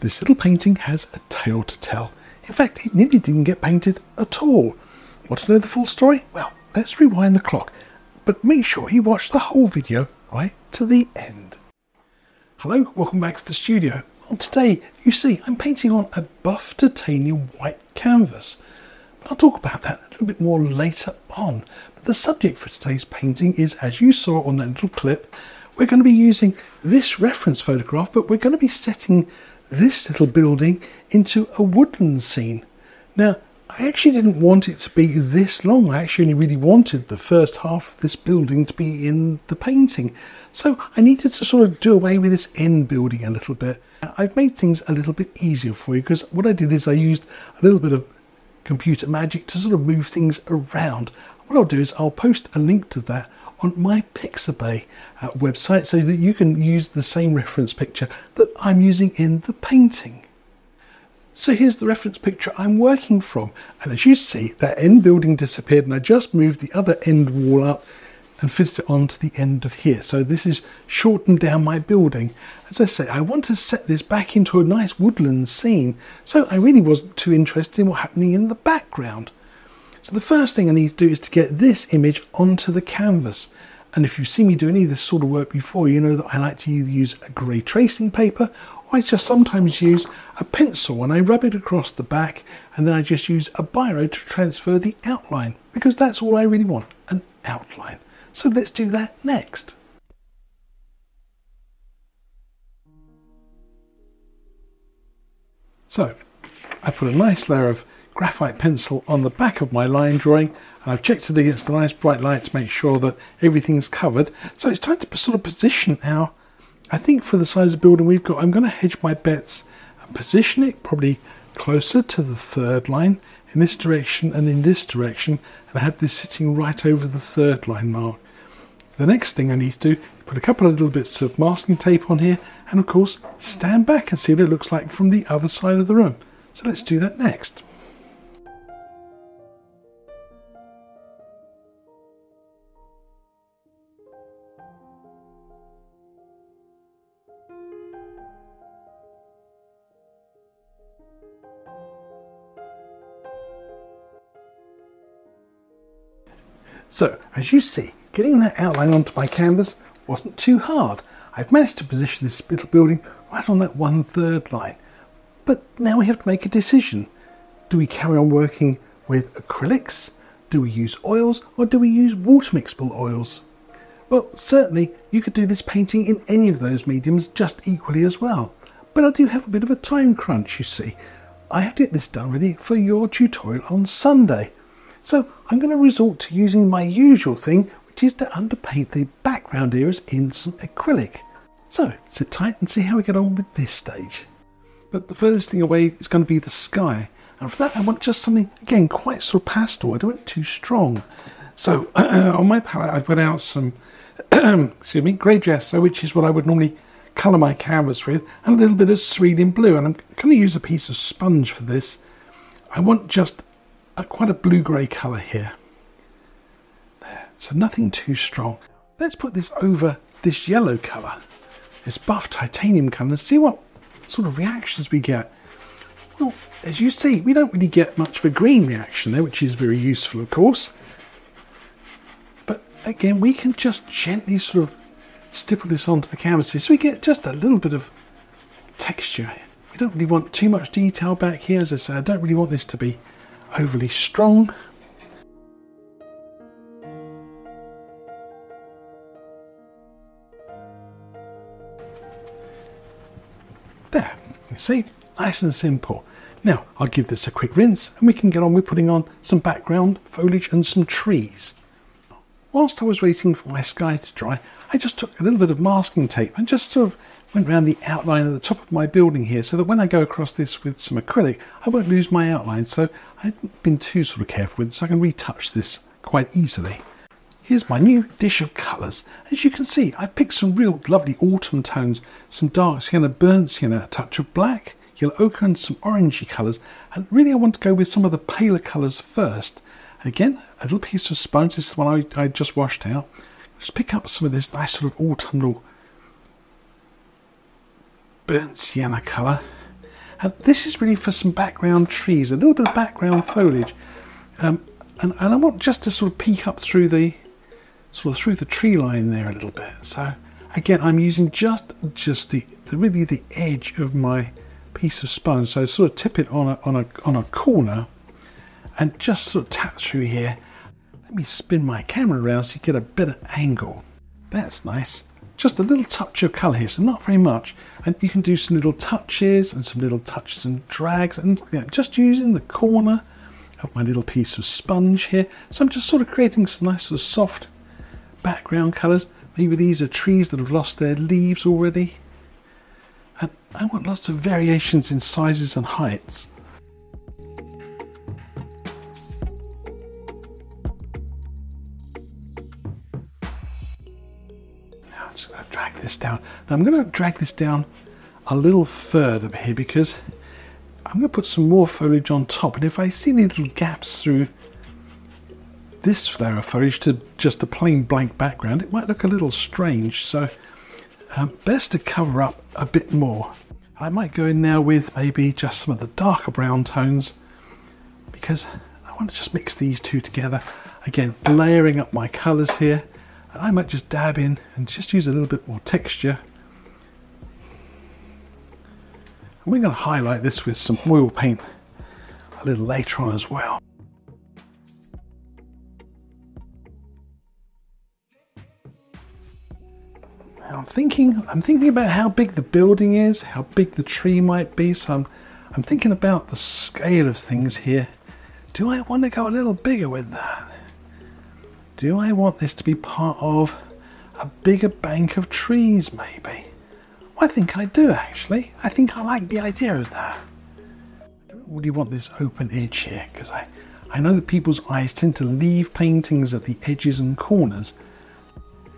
This little painting has a tale to tell. In fact, it nearly didn't get painted at all. Want to know the full story? Well, let's rewind the clock, but make sure you watch the whole video right to the end. Hello, welcome back to the studio. Well, today, you see, I'm painting on a buff titanium white canvas. But I'll talk about that a little bit more later on. But the subject for today's painting is, as you saw on that little clip, we're going to be using this reference photograph, but we're going to be setting this little building into a woodland scene. Now, I actually didn't want it to be this long. I actually only really wanted the first half of this building to be in the painting. So I needed to sort of do away with this end building a little bit. I've made things a little bit easier for you because what I did is I used a little bit of computer magic to sort of move things around. What I'll do is I'll post a link to that on my Pixabay website so that you can use the same reference picture that I'm using in the painting. So here's the reference picture I'm working from, and as you see, that end building disappeared and I just moved the other end wall up and fitted it onto the end of here. So this is shortened down my building. As I say, I want to set this back into a nice woodland scene, so I really wasn't too interested in what's happening in the background. So the first thing I need to do is to get this image onto the canvas. And if you've seen me do any of this sort of work before, you know that I like to either use a grey tracing paper or I just sometimes use a pencil and I rub it across the back, and then I just use a biro to transfer the outline, because that's all I really want, an outline. So let's do that next. So I put a nice layer of graphite pencil on the back of my line drawing, and I've checked it against the nice bright light to make sure that everything's covered. So it's time to sort of position our, I think for the size of building we've got, I'm going to hedge my bets and position it probably closer to the third line in this direction and in this direction, and I have this sitting right over the third line mark. The next thing I need to do is put a couple of little bits of masking tape on here, and of course stand back and see what it looks like from the other side of the room. So let's do that next. So, as you see, getting that outline onto my canvas wasn't too hard. I've managed to position this little building right on that 1/3 line. But now we have to make a decision. Do we carry on working with acrylics? Do we use oils, or do we use water mixable oils? Well, certainly you could do this painting in any of those mediums just equally as well. But I do have a bit of a time crunch, you see. I have to get this done ready for your tutorial on Sunday. So I'm going to resort to using my usual thing, which is to underpaint the background areas in some acrylic. So sit tight and see how we get on with this stage. But the furthest thing away is going to be the sky. And for that I want just something, again, quite sort of pastel. I don't want it too strong. So on my palette I've got out some excuse me, grey gesso, which is what I would normally colour my canvas with, and a little bit of cerulean blue. And I'm going to use a piece of sponge for this. I want just quite a blue-grey colour here. There, so nothing too strong. Let's put this over this yellow colour, this buff titanium colour, and see what sort of reactions we get. Well, as you see, we don't really get much of a green reaction there, which is very useful, of course. But again, we can just gently sort of stipple this onto the canvas so we get just a little bit of texture. We don't really want too much detail back here. As I say, I don't really want this to be overly strong. There, you see, nice and simple. Now I'll give this a quick rinse and we can get on with putting on some background foliage and some trees. Whilst I was waiting for my sky to dry, I just took a little bit of masking tape and just sort of went around the outline at the top of my building here, so that when I go across this with some acrylic, I won't lose my outline. So I haven't been too sort of careful with it, so I can retouch this quite easily. Here's my new dish of colours. As you can see, I picked some real lovely autumn tones, some dark sienna, burnt sienna, a touch of black, yellow ochre and some orangey colours. And really I want to go with some of the paler colours first. And again, a little piece of sponge, this is the one I just washed out. Just pick up some of this nice sort of autumnal burnt sienna colour, And this is really for some background trees, a little bit of background foliage. And I want just to sort of peek up through the tree line there a little bit. So again, I'm using just really the edge of my piece of sponge. So I sort of tip it on a corner and just sort of tap through here. Let me spin my camera around so you get a better angle. That's nice. Just a little touch of colour here, so not very much. And you can do some little touches and some little touches and drags, and just using the corner of my little piece of sponge here. So I'm just sort of creating some nice sort of soft background colours. Maybe these are trees that have lost their leaves already. And I want lots of variations in sizes and heights. Now I'm just going to drag this down. Now I'm going to drag this down a little further here because I'm going to put some more foliage on top. And if I see any little gaps through this flower foliage to just a plain blank background, it might look a little strange. So best to cover up a bit more. I might go in now with maybe just some of the darker brown tones because I want to just mix these two together. Again, layering up my colours here. And I might just dab in and just use a little bit more texture. And we're going to highlight this with some oil paint a little later on as well. I'm thinking about how big the building is, how big the tree might be. So I'm thinking about the scale of things here. Do I want to go a little bigger with that? Do I want this to be part of a bigger bank of trees maybe? I think I do actually. I think I like the idea of that. I don't really want this open edge here because I know that people's eyes tend to leave paintings at the edges and corners.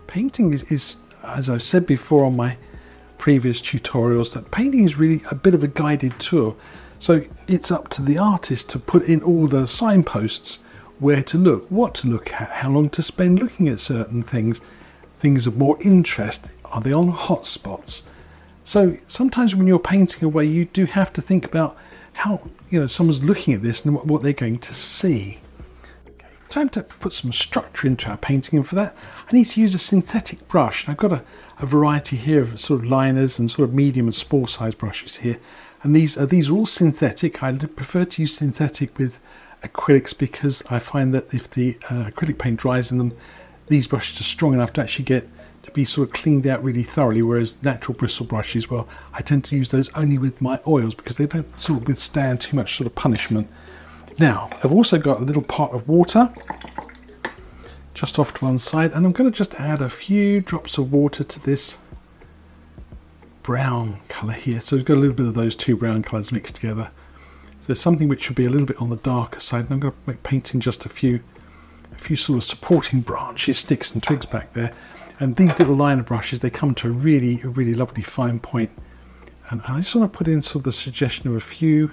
Painting is, as I've said before on my previous tutorials, that painting is really a bit of a guided tour. So it's up to the artist to put in all the signposts, where to look, what to look at, how long to spend looking at certain things, things of more interest, are they on hot spots? So sometimes when you're painting away, you do have to think about how someone's looking at this and what they're going to see. Time to put some structure into our painting, and for that I need to use a synthetic brush. I've got a variety here of sort of liners and sort of medium and small size brushes here, and these are all synthetic. I prefer to use synthetic with acrylics because I find that if the acrylic paint dries in them, these brushes are strong enough to actually get to be sort of cleaned out really thoroughly, whereas natural bristle brushes, well, I tend to use those only with my oils because they don't sort of withstand too much sort of punishment. Now, I've also got a little pot of water just off to one side, and I'm going to just add a few drops of water to this brown colour here. So we've got a little bit of those two brown colours mixed together. So something which should be a little bit on the darker side, and I'm going to paint in just a few sort of supporting branches, sticks and twigs back there. And these little liner brushes, they come to a really lovely fine point. And I just want to put in sort of the suggestion of a few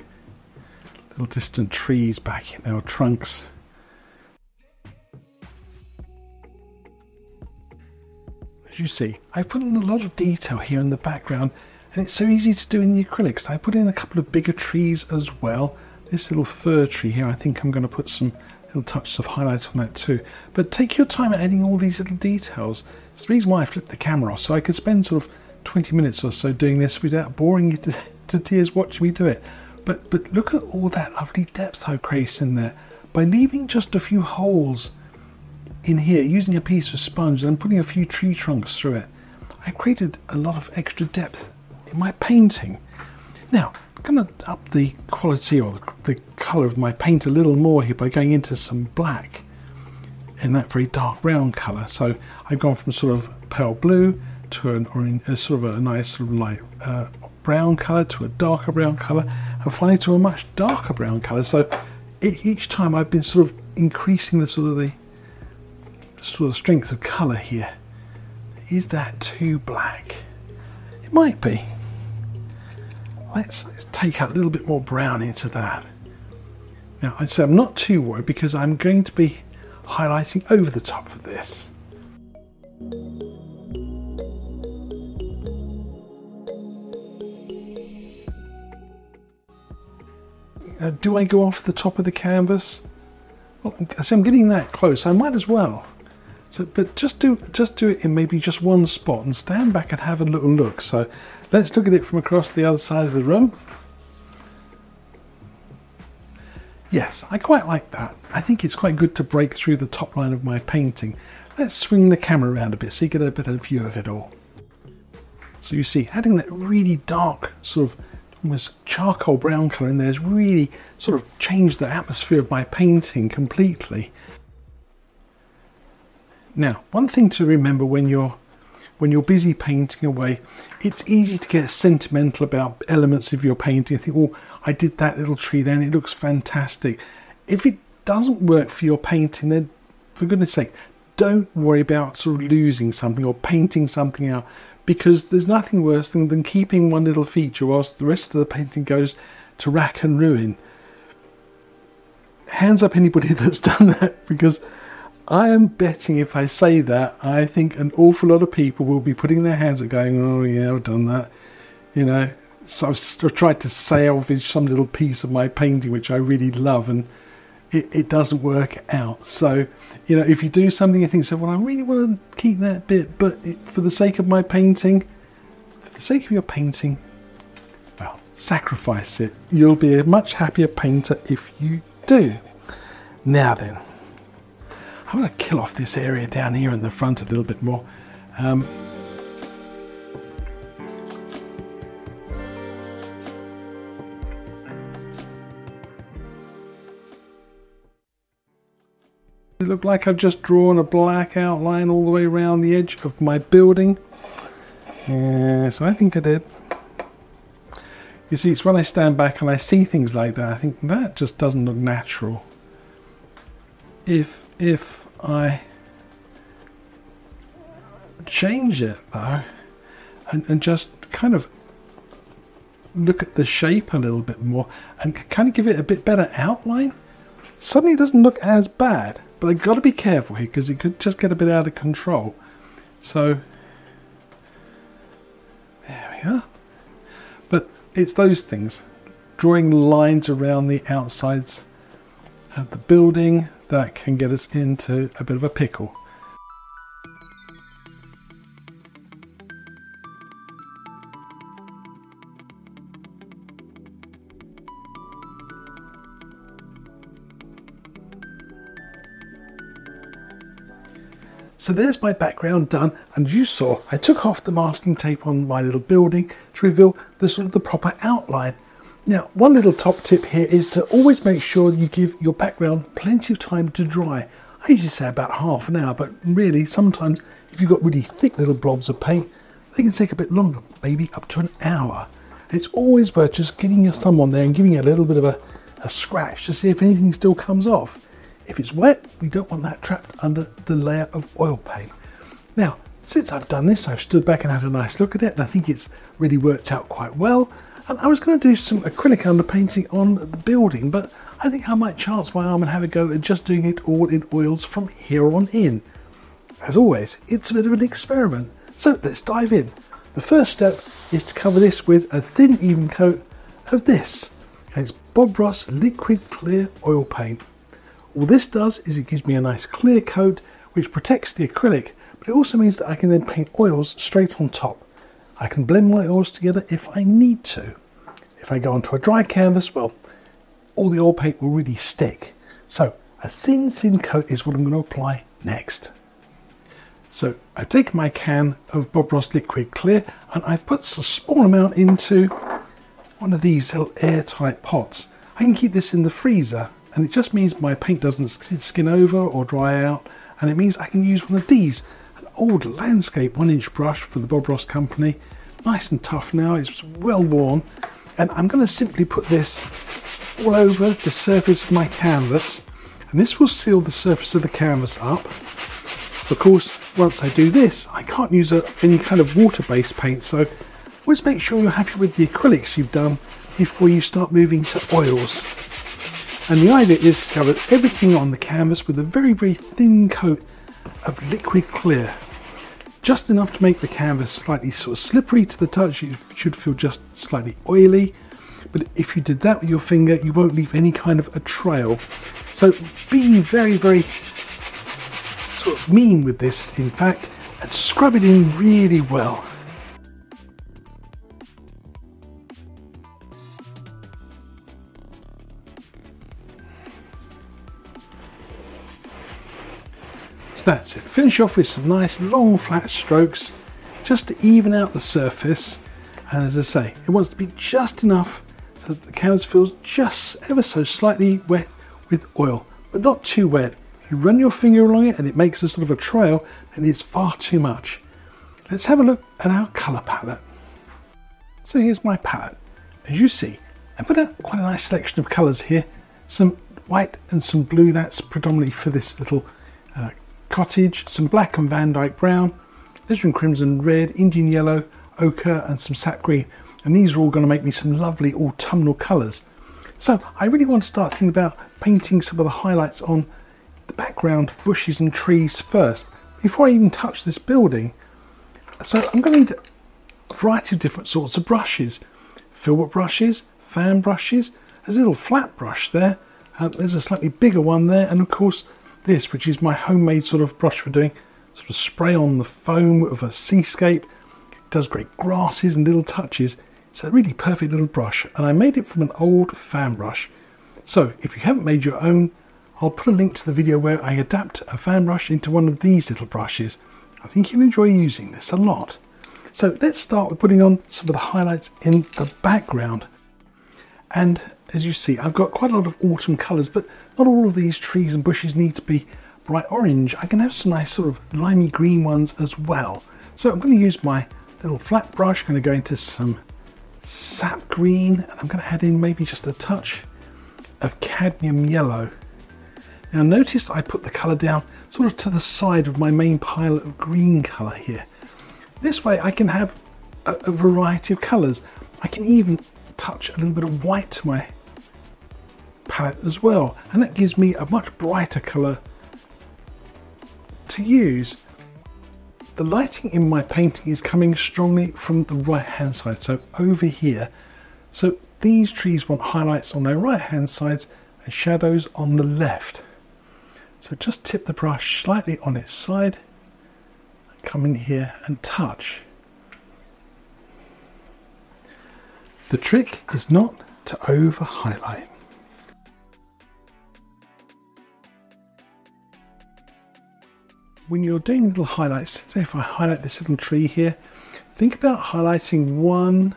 little distant trees back in there, or trunks. As you see, I've put in a lot of detail here in the background, and it's so easy to do in the acrylics. I put in a couple of bigger trees as well. This little fir tree here, I think I'm going to put some little touches of highlights on that too. But take your time at adding all these little details. It's the reason why I flipped the camera off, so I could spend sort of 20 minutes or so doing this without boring you to tears watching me do it. But look at all that lovely depth I've created in there by leaving just a few holes in here, using a piece of sponge and putting a few tree trunks through it. I created a lot of extra depth in my painting. Now, I'm going to up the quality or the colour of my paint a little more here by going into some black in that very dark brown colour. So I've gone from sort of pale blue to an orange, sort of a nice sort of light brown colour to a darker brown colour, and finally to a much darker brown colour. So each time I've been sort of increasing the sort of strength of colour here. Is that too black? It might be. Let's take out a little bit more brown into that. Now, I'd say I'm not too worried because I'm going to be highlighting over the top of this. do I go off the top of the canvas? Well, so I'm getting that close. I might as well. So, but just do it in maybe just one spot and stand back and have a little look. So let's look at it from across the other side of the room. Yes, I quite like that. I think it's quite good to break through the top line of my painting. Let's swing the camera around a bit so you get a better view of it all. So you see, adding that really dark sort of almost charcoal brown colour in there has really sort of changed the atmosphere of my painting completely. Now, one thing to remember when you're busy painting away, it's easy to get sentimental about elements of your painting. Think, oh, I did that little tree then, it looks fantastic. If it doesn't work for your painting, then for goodness sake, don't worry about sort of losing something or painting something out, because there's nothing worse than keeping one little feature whilst the rest of the painting goes to rack and ruin. Hands up anybody that's done that, because I am betting if I say that, I think an awful lot of people will be putting their hands up going, oh yeah, I've done that. You know, so I've tried to salvage some little piece of my painting which I really love, and it doesn't work out. So, you know, if you do something and think, so, well, I really want to keep that bit, but for the sake of my painting, for the sake of your painting, well, sacrifice it. You'll be a much happier painter if you do. Now then, I'm going to kill off this area down here in the front a little bit more. It looked like I've just drawn a black outline all the way around the edge of my building. Yes, I think I did. You see, it's when I stand back and I see things like that, I think that just doesn't look natural. If I change it though, and just kind of look at the shape a little bit more and kind of give it a bit better outline, suddenly it doesn't look as bad. But I've got to be careful here because it could just get a bit out of control. So there we are. But it's those things, drawing lines around the outsides of the building, that can get us into a bit of a pickle. So there's my background done, and you saw I took off the masking tape on my little building to reveal the sort of the proper outline. Now, one little top tip here is to always make sure you give your background plenty of time to dry. I usually say about half an hour, but really sometimes if you've got really thick little blobs of paint, they can take a bit longer, maybe up to an hour. It's always worth just getting your thumb on there and giving it a little bit of a scratch to see if anything still comes off. If it's wet, we don't want that trapped under the layer of oil paint. Now, since I've done this, I've stood back and had a nice look at it, and I think it's really worked out quite well. And I was going to do some acrylic underpainting on the building, but I think I might chance my arm and have a go at just doing it all in oils from here on in. As always, it's a bit of an experiment, so let's dive in. The first step is to cover this with a thin, even coat of this. And it's Bob Ross Liquid Clear Oil Paint. All this does is it gives me a nice clear coat which protects the acrylic, but it also means that I can then paint oils straight on top. I can blend my oils together if I need to. If I go onto a dry canvas, well, all the oil paint will really stick. So a thin coat is what I'm going to apply next. So I've taken my can of Bob Ross Liquid Clear and I've put a small amount into one of these little airtight pots. I can keep this in the freezer, and it just means my paint doesn't skin over or dry out, and it means I can use one of these, an old landscape 1-inch brush from the Bob Ross company. Nice and tough now, it's well worn, and I'm going to simply put this all over the surface of my canvas, and this will seal the surface of the canvas up. Of course, once I do this, I can't use any kind of water-based paint, so always make sure you're happy with the acrylics you've done before you start moving to oils. And the idea is to cover everything on the canvas with a very thin coat of liquid clear. Just enough to make the canvas slightly sort of slippery to the touch. It should feel just slightly oily. but if you did that with your finger, you won't leave any kind of a trail. So be very, very sort of mean with this, in fact, and scrub it in really well. So that's it. Finish off with some nice long flat strokes just to even out the surface. And as I say, it wants to be just enough so that the canvas feels just ever so slightly wet with oil, but not too wet. If you run your finger along it and it makes a sort of a trail, then it's far too much. Let's have a look at our colour palette. So here's my palette. As you see, I put out quite a nice selection of colours here. Some white and some blue, that's predominantly for this little cottage. Some black and Van Dyke brown, Lisbon crimson red, Indian yellow, ochre and some sap green. And these are all going to make me some lovely autumnal colours. So I really want to start thinking about painting some of the highlights on the background bushes and trees first, before I even touch this building. So I'm going to need a variety of different sorts of brushes. Filbert brushes, fan brushes, there's a little flat brush there, there's a slightly bigger one there, and of course this, which is my homemade sort of brush for doing sort of spray on the foam of a seascape. It does great grasses and little touches. It's a really perfect little brush, and I made it from an old fan brush. So if you haven't made your own, I'll put a link to the video where I adapt a fan brush into one of these little brushes. I think you'll enjoy using this a lot. So let's start with putting on some of the highlights in the background. And as you see, I've got quite a lot of autumn colours, but not all of these trees and bushes need to be bright orange. I can have some nice sort of limey green ones as well. So I'm going to use my little flat brush. I'm going to go into some sap green, and I'm going to add in maybe just a touch of cadmium yellow. Now notice I put the colour down sort of to the side of my main pile of green colour here. This way I can have a variety of colours. I can even touch a little bit of white to my palette as well, and that gives me a much brighter colour to use. The lighting in my painting is coming strongly from the right hand side, so over here. So these trees want highlights on their right hand sides and shadows on the left. So just tip the brush slightly on its side, come in here and touch. The trick is not to over highlight. When you're doing little highlights, say if I highlight this little tree here, think about highlighting one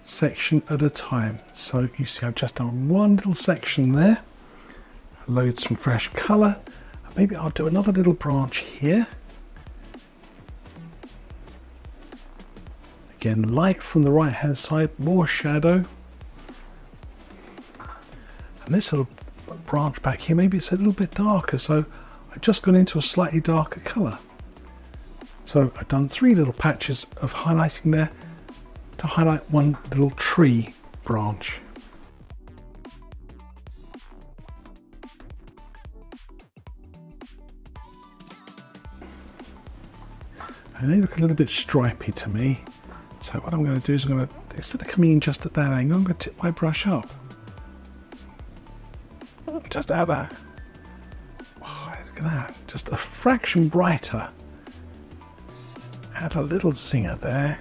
section at a time. So you see I've just done one little section there, load some fresh colour, maybe I'll do another little branch here. Again, light from the right hand side, more shadow. And this little branch back here, maybe it's a little bit darker, so I've just gone into a slightly darker colour. So I've done 3 little patches of highlighting there to highlight one little tree branch. And they look a little bit stripy to me. So what I'm going to do is I'm going to, instead of coming in just at that angle, I'm going to tip my brush up. Just out there. Oh, look at that. Just a fraction brighter. Add a little zinger there.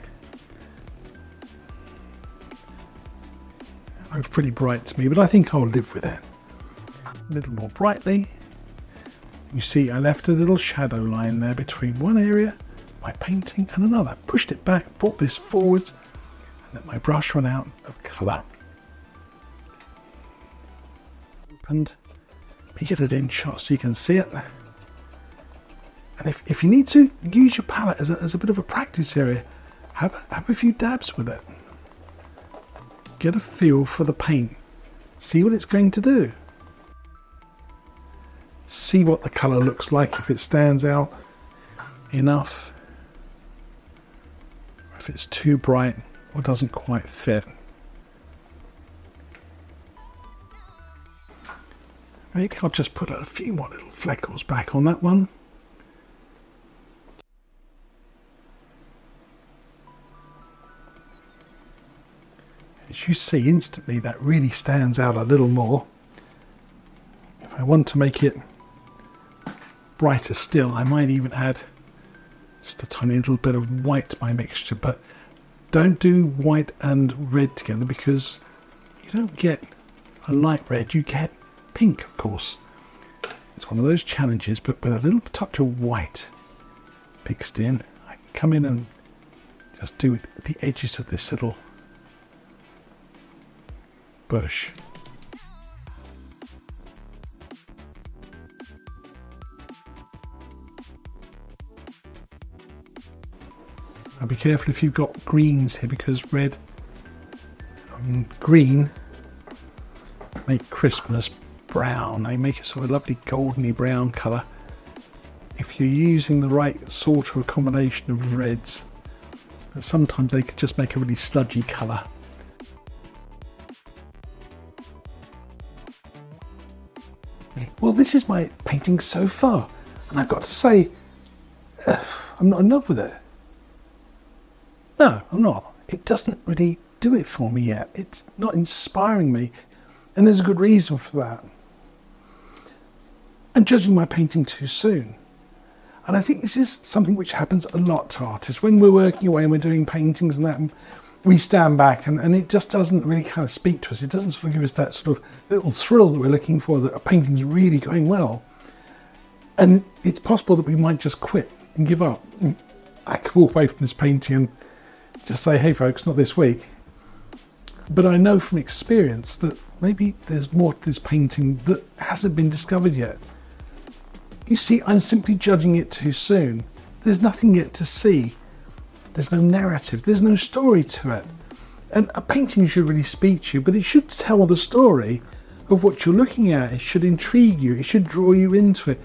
It looks pretty bright to me, but I think I'll live with it. A little more brightly. You see I left a little shadow line there between one area, my painting, and another. Pushed it back, brought this forward, and let my brush run out of colour. Opened, get it in shot so you can see it. And if you need to, use your palette as a bit of a practice area. Have a few dabs with it. Get a feel for the paint. See what it's going to do. See what the colour looks like, if it stands out enough, if it's too bright or doesn't quite fit. Maybe I'll just put a few more little fleckles back on that one. as you see instantly, that really stands out a little more. If I want to make it brighter still, I might even add just a tiny little bit of white to my mixture, but don't do white and red together because you don't get a light red, you get pink, of course. It's one of those challenges, but with a little touch of white mixed in, I can come in and just do the edges of this little bush. Now be careful if you've got greens here, because red and green make Christmas brown. They make it sort of a lovely goldeny brown colour. If you're using the right sort of combination of reds, but sometimes they could just make a really sludgy colour. Well, this is my painting so far, and I've got to say, I'm not in love with it. No, I'm not. It doesn't really do it for me yet. It's not inspiring me, and there's a good reason for that. I'm judging my painting too soon. And I think this is something which happens a lot to artists. When we're working away and we're doing paintings and that, and we stand back and it just doesn't really kind of speak to us. It doesn't sort of give us that sort of little thrill that we're looking for, that a painting's really going well. And it's possible that we might just quit and give up. I could walk away from this painting and just say, hey folks, not this week. But I know from experience that maybe there's more to this painting that hasn't been discovered yet. You see, I'm simply judging it too soon. There's nothing yet to see. There's no narrative, there's no story to it. And a painting should really speak to you, but it should tell the story of what you're looking at. It should intrigue you, it should draw you into it.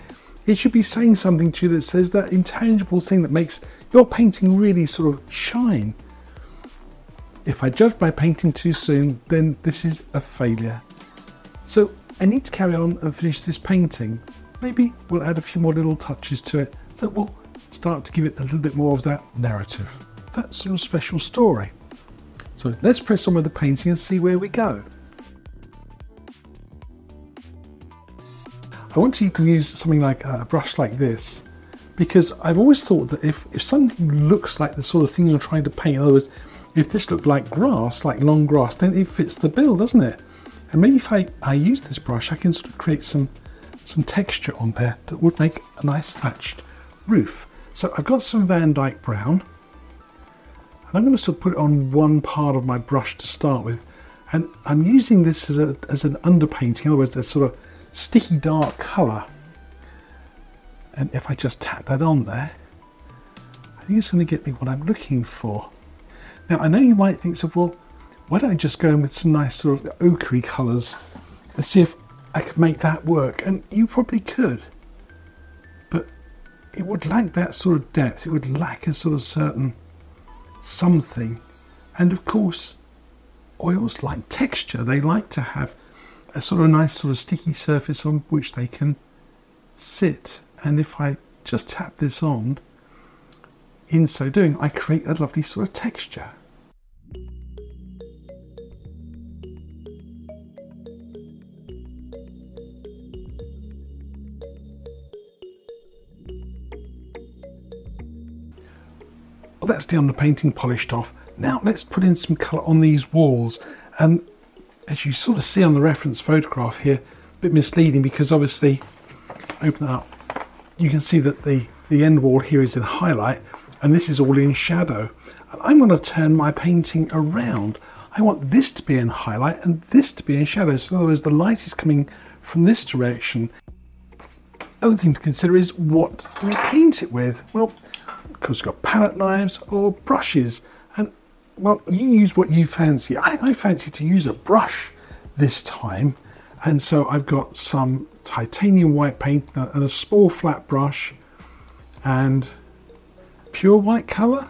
It should be saying something to you that says that intangible thing that makes your painting really sort of shine. If I judge my painting too soon, then this is a failure. So I need to carry on and finish this painting. Maybe we'll add a few more little touches to it that will start to give it a little bit more of that narrative, that sort of special story. So let's press on with the painting and see where we go. I want to use something like a brush like this, because I've always thought that if something looks like the sort of thing you're trying to paint, in other words, if this looked like grass, like long grass, then it fits the bill, doesn't it? And maybe if I use this brush, I can sort of create some texture on there that would make a nice thatched roof. So I've got some Van Dyke brown, and I'm going to sort of put it on one part of my brush to start with, and I'm using this as an underpainting. In other words, there's sort of sticky dark colour, and if I just tap that on there, I think it's going to get me what I'm looking for. Now I know you might think, so well, why don't I just go in with some nice sort of ochre colours and see if I could make that work? And you probably could, but it would lack that sort of depth. It would lack a sort of certain something. And of course, oils like texture. They like to have a sort of nice sort of sticky surface on which they can sit. And if I just tap this on, in so doing, I create a lovely sort of texture. Well, that's the underpainting polished off. Now let's put in some colour on these walls. And as you sort of see on the reference photograph here, a bit misleading because obviously, open it up, you can see that the end wall here is in highlight and this is all in shadow. And I'm going to turn my painting around. I want this to be in highlight and this to be in shadow. So in other words, the light is coming from this direction. Other thing to consider is what do we paint it with? Well, of course, we've got palette knives or brushes, and well, you use what you fancy. I fancy to use a brush this time, and so I've got some titanium white paint and a small flat brush and pure white colour.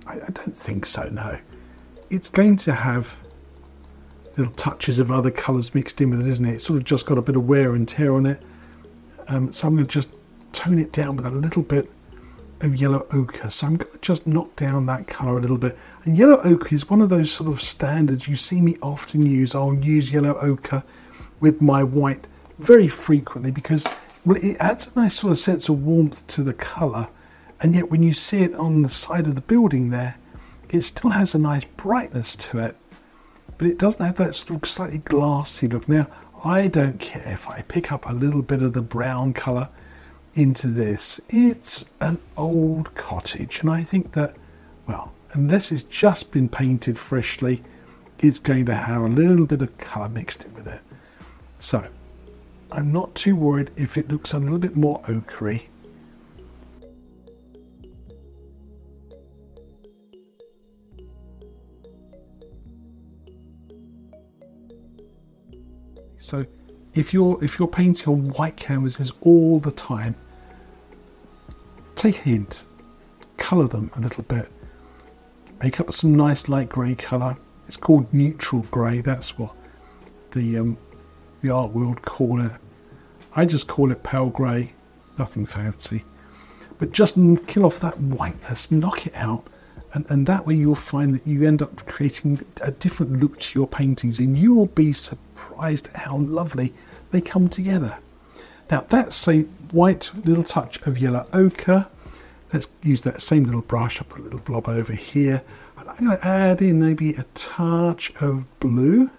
I don't think so, no. It's going to have little touches of other colours mixed in with it, isn't it? It's sort of just got a bit of wear and tear on it. So I'm going to just tone it down with a little bit of yellow ochre, so I'm going to just knock down that colour a little bit. And yellow ochre is one of those sort of standards you see me often use. I'll use yellow ochre with my white very frequently because, well, it adds a nice sort of sense of warmth to the colour, and yet when you see it on the side of the building there, it still has a nice brightness to it, but it doesn't have that sort of slightly glassy look. Now, I don't care if I pick up a little bit of the brown colour into this. It's an old cottage, and I think that, well, unless it's just been painted freshly, it's going to have a little bit of colour mixed in with it. So I'm not too worried if it looks a little bit more ochre-y. So if you're painting on white canvases all the time, take a hint, colour them a little bit, make up some nice light grey colour. It's called neutral grey. That's what the art world call it. I just call it pale grey, nothing fancy. But just kill off that whiteness, knock it out, and that way you'll find that you end up creating a different look to your paintings, and you will be surprised at how lovely they come together. Now that's a white little touch of yellow ochre. Let's use that same little brush. I'll put a little blob over here. And I'm going to add in maybe a touch of blue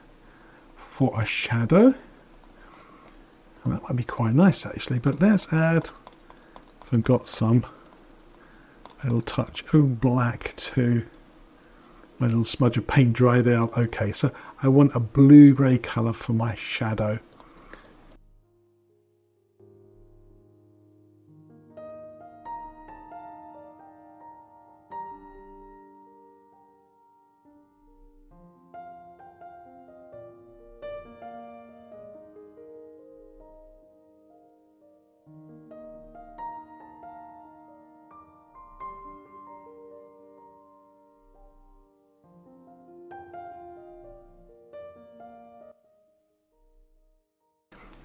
for a shadow. And that might be quite nice actually, but let's add, if I've got some, a little touch of black too. My little smudge of paint dried out. Okay, so I want a blue-grey colour for my shadow.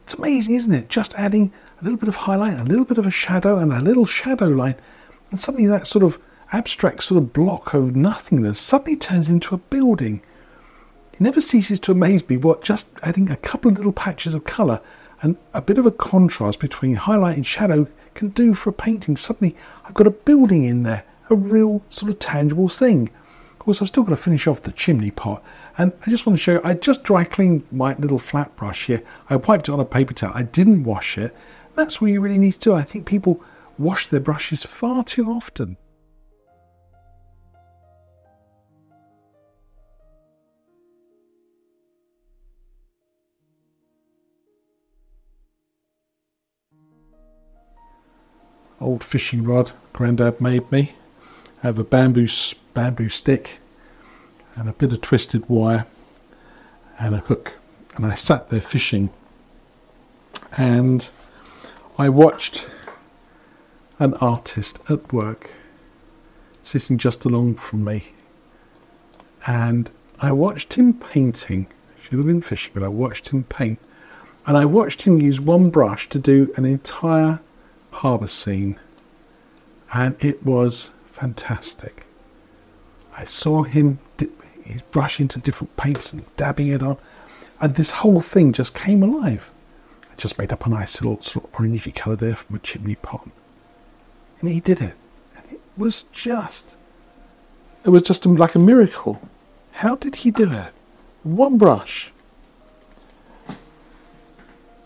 It's amazing, isn't it? Just adding a little bit of highlight, a little bit of a shadow, and a little shadow line, and suddenly that sort of abstract sort of block of nothingness suddenly turns into a building. It never ceases to amaze me what just adding a couple of little patches of colour and a bit of a contrast between highlight and shadow can do for a painting. Suddenly I've got a building in there, a real sort of tangible thing. Of course, I've still got to finish off the chimney pot, and I just want to show you, I just dry cleaned my little flat brush here. I wiped it on a paper towel. I didn't wash it. That's what you really need to do. I think people wash their brushes far too often. Old fishing rod Grandad made me. I have a bamboo stick and a bit of twisted wire and a hook, and I sat there fishing, and I watched an artist at work sitting just along from me, and I watched him painting. Should have been fishing, but I watched him paint, and I watched him use one brush to do an entire harbour scene, and it was fantastic. I saw him dip his brush into different paints and dabbing it on, and this whole thing just came alive. I just made up a nice little sort of orangey colour there from a chimney pot, and he did it, and it was just like a miracle. How did he do it? One brush.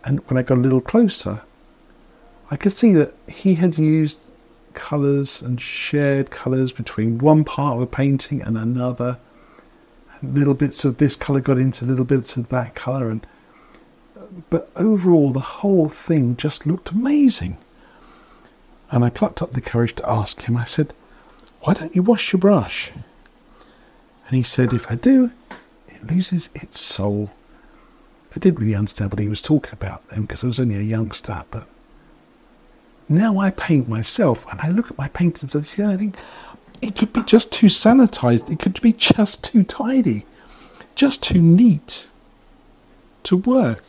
And when I got a little closer, I could see that he had used colours and shared colours between one part of a painting and another, and little bits of this colour got into little bits of that colour, but overall the whole thing just looked amazing. And I plucked up the courage to ask him. I said, "Why don't you wash your brush?" And he said, "If I do, it loses its soul." I didn't really understand what he was talking about then, because I was only a youngster, but now I paint myself, and I look at my paintings and I think it could be just too sanitized, it could be just too tidy, just too neat to work.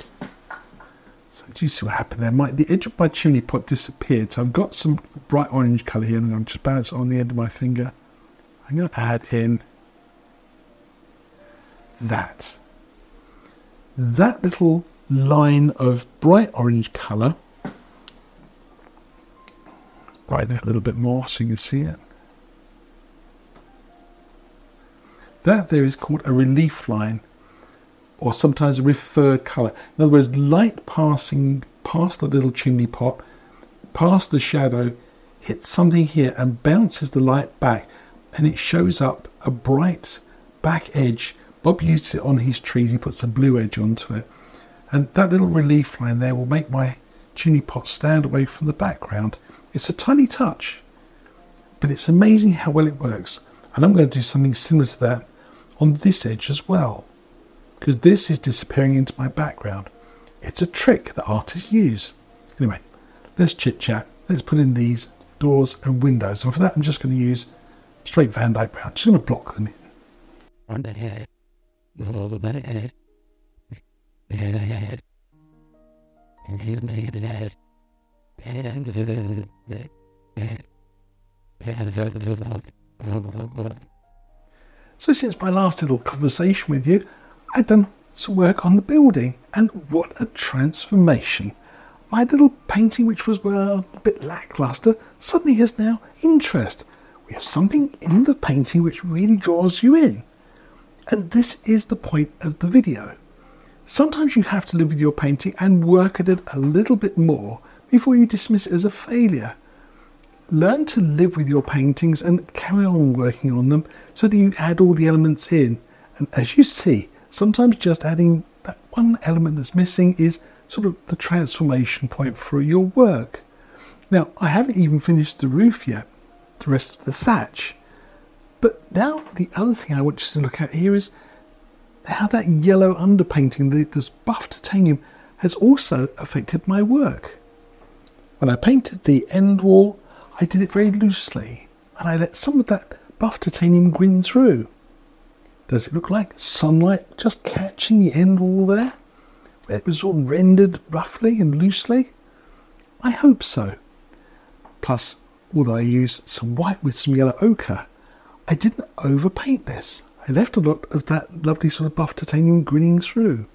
So do you see what happened there? The edge of my chimney pot disappeared. So I've got some bright orange colour here, and I'm just balance it on the end of my finger. I'm going to add in that little line of bright orange colour. Brighten it a little bit more so you can see it. That there is called a relief line, or sometimes a referred colour. In other words, light passing past the little chimney pot, past the shadow, hits something here and bounces the light back, and it shows up a bright back edge. Bob used it on his trees, he puts a blue edge onto it. And that little relief line there will make my chimney pot stand away from the background. It's a tiny touch, but it's amazing how well it works. And I'm going to do something similar to that on this edge as well, because this is disappearing into my background. It's a trick that artists use. Anyway, let's chit chat. Let's put in these doors and windows. And for that, I'm just going to use straight Van Dyke brown. Just going to block them in. On the head. Over the head. The head. And he made the head. And So since my last little conversation with you, I've done some work on the building, and what a transformation. My little painting, which was a bit lackluster, suddenly has now interest. We have something in the painting which really draws you in. And this is the point of the video. Sometimes you have to live with your painting and work at it a little bit more before you dismiss it as a failure. Learn to live with your paintings and carry on working on them so that you add all the elements in. And as you see, sometimes just adding that one element that's missing is sort of the transformation point for your work. Now, I haven't even finished the roof yet, the rest of the thatch. But now the other thing I want you to look at here is how that yellow underpainting, this buff titanium, has also affected my work. When I painted the end wall, I did it very loosely, and I let some of that buff titanium grin through. Does it look like sunlight just catching the end wall there, where it was all rendered roughly and loosely? I hope so. Plus, although I used some white with some yellow ochre, I didn't overpaint this. I left a lot of that lovely sort of buff titanium grinning through.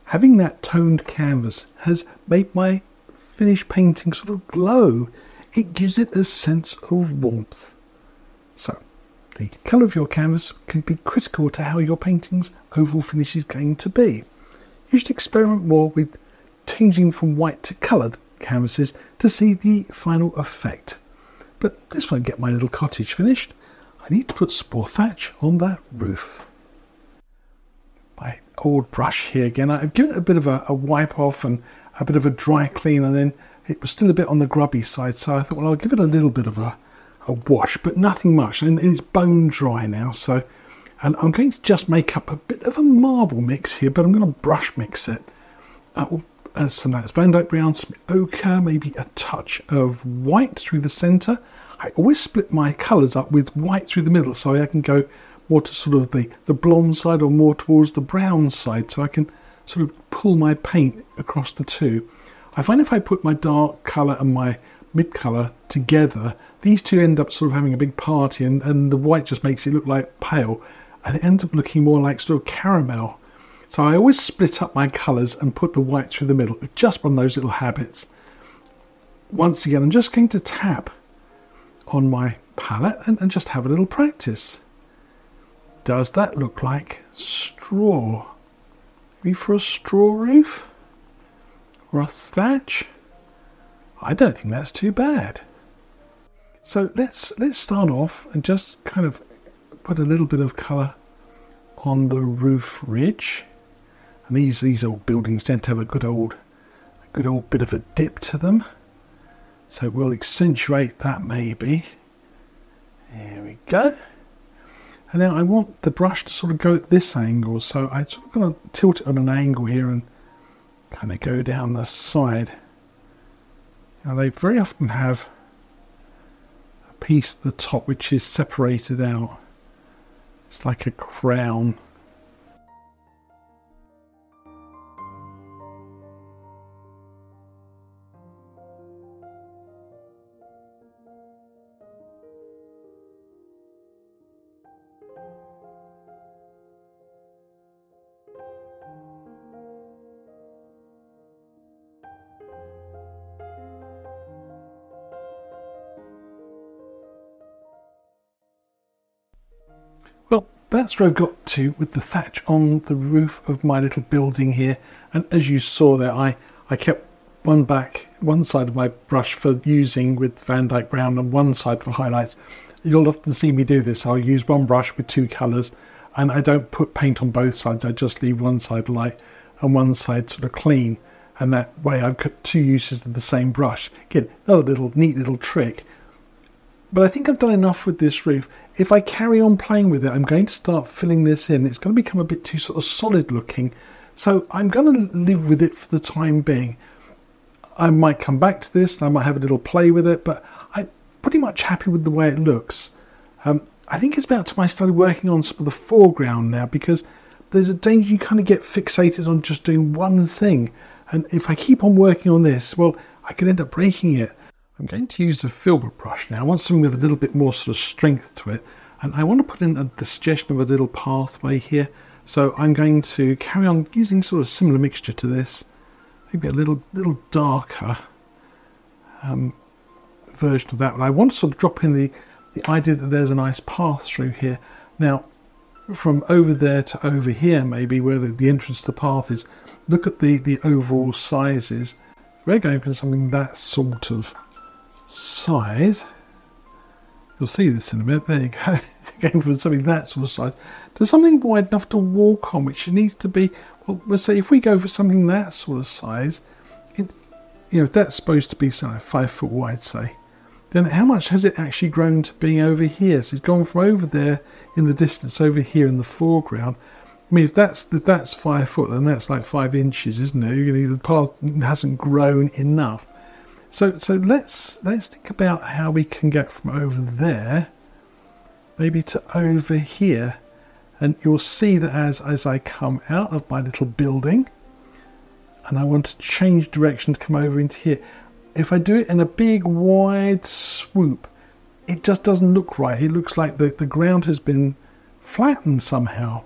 Having that toned canvas has made my finished painting sort of glow. It gives it a sense of warmth. So, the colour of your canvas can be critical to how your painting's overall finish is going to be. You should experiment more with changing from white to coloured canvases to see the final effect. But this won't get my little cottage finished. I need to put some more thatch on that roof. My old brush here again. I've given it a bit of a wipe off and a bit of a dry clean, and then it was still a bit on the grubby side, so I thought, well, I'll give it a little bit of a wash, but nothing much. And it's bone dry now, so, and I'm going to just make up a bit of a marble mix here, but I'm going to brush mix it. Some that's Van Dyke brown, some ochre, maybe a touch of white through the centre. I always split my colours up with white through the middle, so I can go more to sort of the blonde side or more towards the brown side, so I can sort of pull my paint across the two. I find if I put my dark colour and my mid colour together, these two end up sort of having a big party, and the white just makes it look like pale, and it ends up looking more like sort of caramel. So I always split up my colours and put the white through the middle, just one of those little habits. Once again, I'm just going to tap on my palette and just have a little practice. Does that look like straw? Maybe for a straw roof? Or a thatch? I don't think that's too bad. So let's start off and just kind of put a little bit of colour on the roof ridge. And these old buildings tend to have a good old bit of a dip to them. So we'll accentuate that maybe. There we go. And now I want the brush to sort of go at this angle, so I'm sort of going to tilt it on an angle here and kind of go down the side. Now they very often have a piece at the top which is separated out. It's like a crown. that's where I've got to with the thatch on the roof of my little building here. And as you saw there, I kept one side of my brush for using with Van Dyke Brown and one side for highlights. You'll often see me do this. I'll use one brush with two colours, and I don't put paint on both sides. I just leave one side light and one side sort of clean, and that way I've got two uses of the same brush. Again, another neat little trick. But I think I've done enough with this roof. If I carry on playing with it, I'm going to start filling this in. It's going to become a bit too sort of solid looking. So I'm going to live with it for the time being. I might come back to this and I might have a little play with it, but I'm pretty much happy with the way it looks. I think it's about time I started working on some of the foreground now, because there's a danger you kind of get fixated on just doing one thing. And if I keep on working on this, well, I could end up breaking it. I'm going to use a filbert brush now. I want something with a little bit more sort of strength to it. And I want to put in the suggestion of a little pathway here. So I'm going to carry on using sort of similar mixture to this. Maybe a little darker version of that. But I want to sort of drop in the idea that there's a nice path through here. Now, from over there to over here, maybe where the entrance to the path is, look at the overall sizes. We're going for something that sort of size. You'll see this in a minute. There you go. Going for something that sort of size to something wide enough to walk on, which needs to be, well, let's say if we go for something that sort of size, if that's supposed to be something 5 foot wide, say, then how much has it actually grown to being over here? So it's gone from over there in the distance over here in the foreground. I mean, if that's 5 foot, then that's like 5 inches, isn't it? The path hasn't grown enough. So let's think about how we can get from over there maybe to over here. And you'll see that as I come out of my little building and I want to change direction to come over into here, if I do it in a big wide swoop, it just doesn't look right. It looks like the ground has been flattened somehow,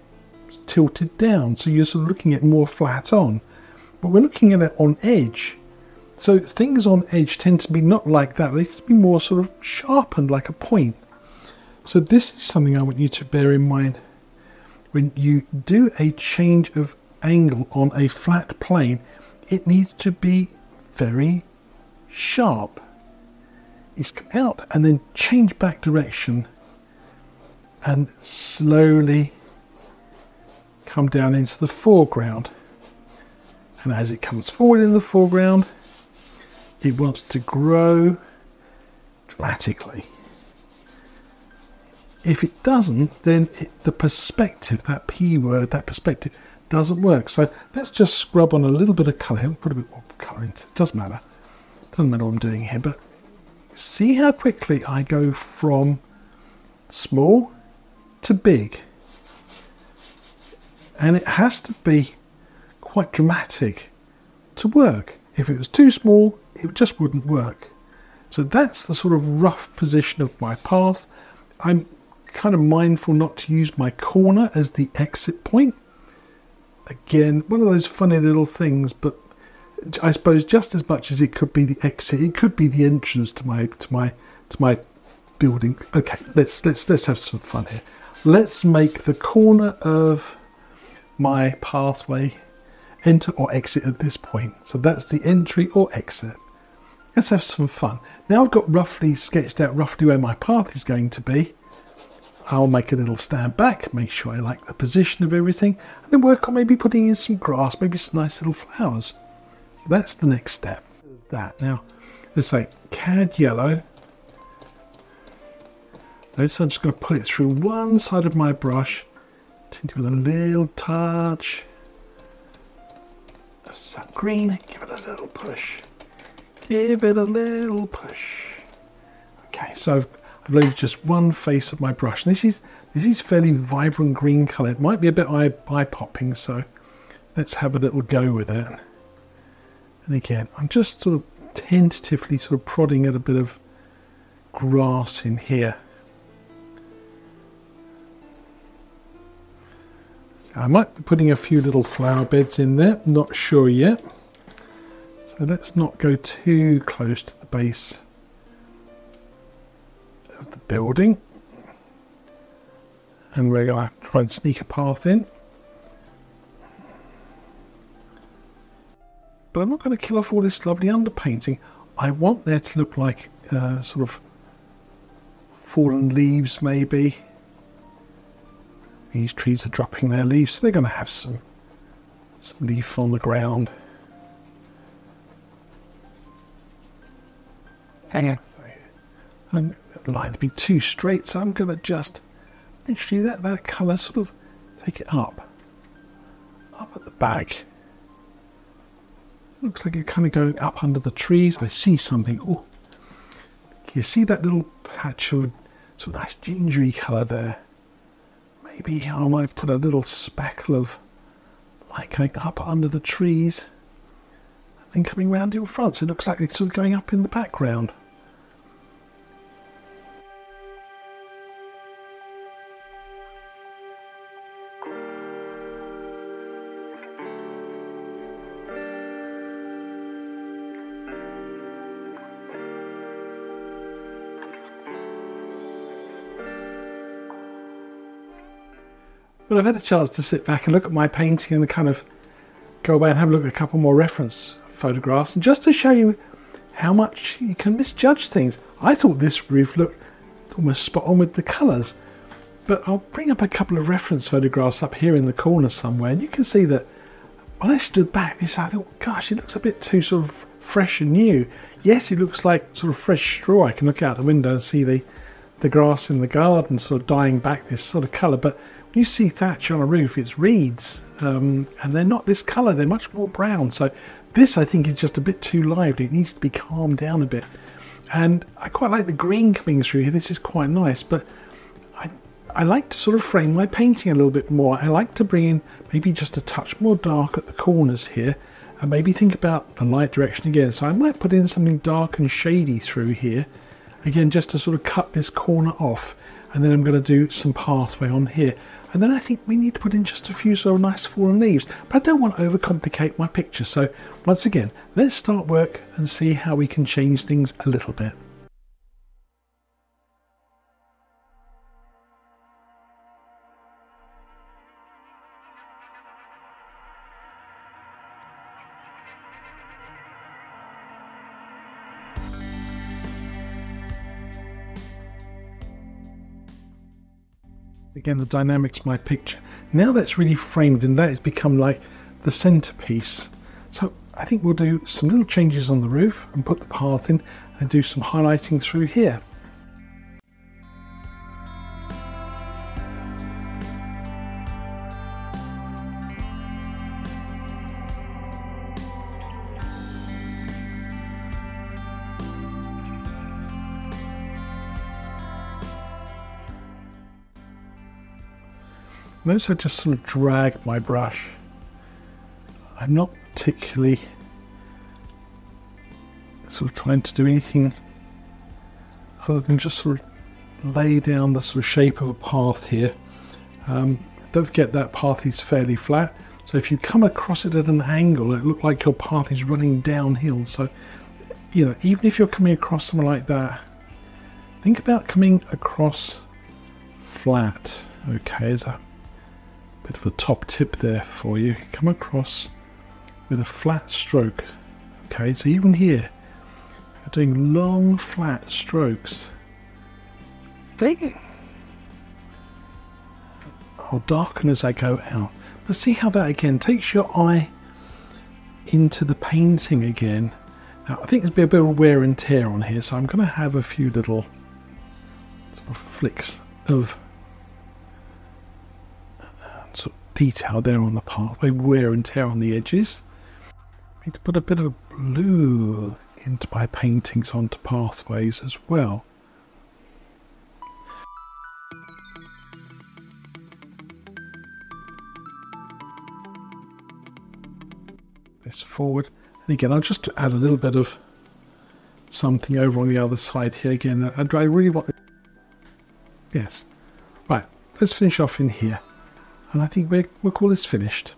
tilted down, so you're sort of looking at more flat on. But we're looking at it on edge. So things on edge tend to be not like that. They tend to be more sort of sharpened, like a point. So this is something I want you to bear in mind. When you do a change of angle on a flat plane, it needs to be very sharp. It's come out and then change back direction and slowly come down into the foreground. And as it comes forward in the foreground, it wants to grow dramatically. If it doesn't, then the perspective, that P word, that perspective doesn't work. So let's just scrub on a little bit of colour here. Put a bit more colour into it. It doesn't matter. It doesn't matter what I'm doing here, but see how quickly I go from small to big. And it has to be quite dramatic to work. If it was too small, it just wouldn't work. So that's the sort of rough position of my path. I'm kind of mindful not to use my corner as the exit point. Again, one of those funny little things, but I suppose just as much as it could be the exit, it could be the entrance to my building. Okay, let's have some fun here. Let's make the corner of my pathway enter or exit at this point. So that's the entry or exit. Let's have some fun. Now I've got roughly sketched out roughly where my path is going to be. I'll make a little stand back, make sure I like the position of everything, and then work on maybe putting in some grass, maybe some nice little flowers. So that's the next step. Now, let's say cad yellow. Notice I'm just going to put it through one side of my brush, tint it with a little touch of some green. Give it a little push. Give it a little push. Okay, so I've loaded just one face of my brush. And this is fairly vibrant green colour. It might be a bit eye-popping, so let's have a little go with it. And again, I'm just sort of tentatively sort of prodding at a bit of grass in here. So I might be putting a few little flower beds in there, not sure yet. So let's not go too close to the base of the building. And we're going to try and sneak a path in. But I'm not going to kill off all this lovely underpainting. I want there to look like sort of fallen leaves maybe. These trees are dropping their leaves, so they're going to have some leaf on the ground. Hang on. And the line to be too straight, so I'm going to just literally that colour sort of take it up at the back. Looks like it's kind of going up under the trees. I see something. Oh, can you see that little patch of sort of nice gingery colour there? Maybe I might put a little speckle of light going up under the trees and then coming round in front. So it looks like it's sort of going up in the background. But I've had a chance to sit back and look at my painting and kind of go away and have a look at a couple more reference photographs. And just to show you how much you can misjudge things. I thought this roof looked almost spot on with the colours. But I'll bring up a couple of reference photographs up here in the corner somewhere. And you can see that when I stood back, I thought, gosh, it looks a bit too sort of fresh and new. Yes, it looks like sort of fresh straw. I can look out the window and see the grass in the garden sort of dyeing back this sort of colour. But you see thatch on a roof, it's reeds, and they're not this colour, they're much more brown. So this, I think, is just a bit too lively. It needs to be calmed down a bit. And I quite like the green coming through here. This is quite nice, but I like to sort of frame my painting a little bit more. I like to bring in maybe just a touch more dark at the corners here, and maybe think about the light direction again. So I might put in something dark and shady through here, again, just to sort of cut this corner off. And then I'm going to do some pathway on here. And then I think we need to put in just a few sort of nice fallen leaves. But I don't want to overcomplicate my picture. So once again, let's start work and see how we can change things a little bit. Again, the dynamics of my picture. Now that's really framed and that has become like the centerpiece. So I think we'll do some little changes on the roof and put the path in and do some highlighting through here. Notice I just sort of drag my brush. I'm not particularly sort of trying to do anything other than just sort of lay down the sort of shape of a path here. Don't forget that path is fairly flat, so if you come across it at an angle, it looks like your path is running downhill. So, you know, even if you're coming across something like that, think about coming across flat. Okay, there's a bit of a top tip there for you. Come across with a flat stroke. Okay, so even here, you're doing long flat strokes. I'll darken as I go out. But see how that again takes your eye into the painting again. Now I think there's a bit of wear and tear on here, so I'm going to have a few little sort of flicks of sort of detail there on the pathway, wear and tear on the edges. I need to put a bit of blue into my paintings onto pathways as well. This forward, and again I'll just add a little bit of something over on the other side here. Again, I really want it. Yes, right, let's finish off in here, and I think we'll call this finished.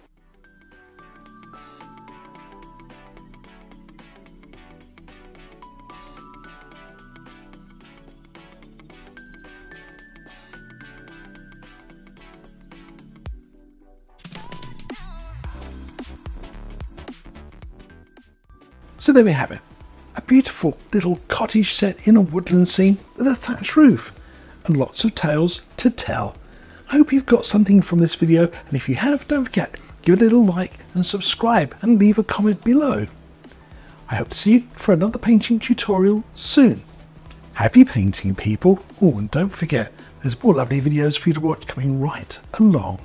So there we have it. A beautiful little cottage set in a woodland scene with a thatched roof and lots of tales to tell. I hope you've got something from this video, and if you have, don't forget, give it a little like and subscribe and leave a comment below. I hope to see you for another painting tutorial soon. Happy painting, people. Oh, and don't forget, there's more lovely videos for you to watch coming right along.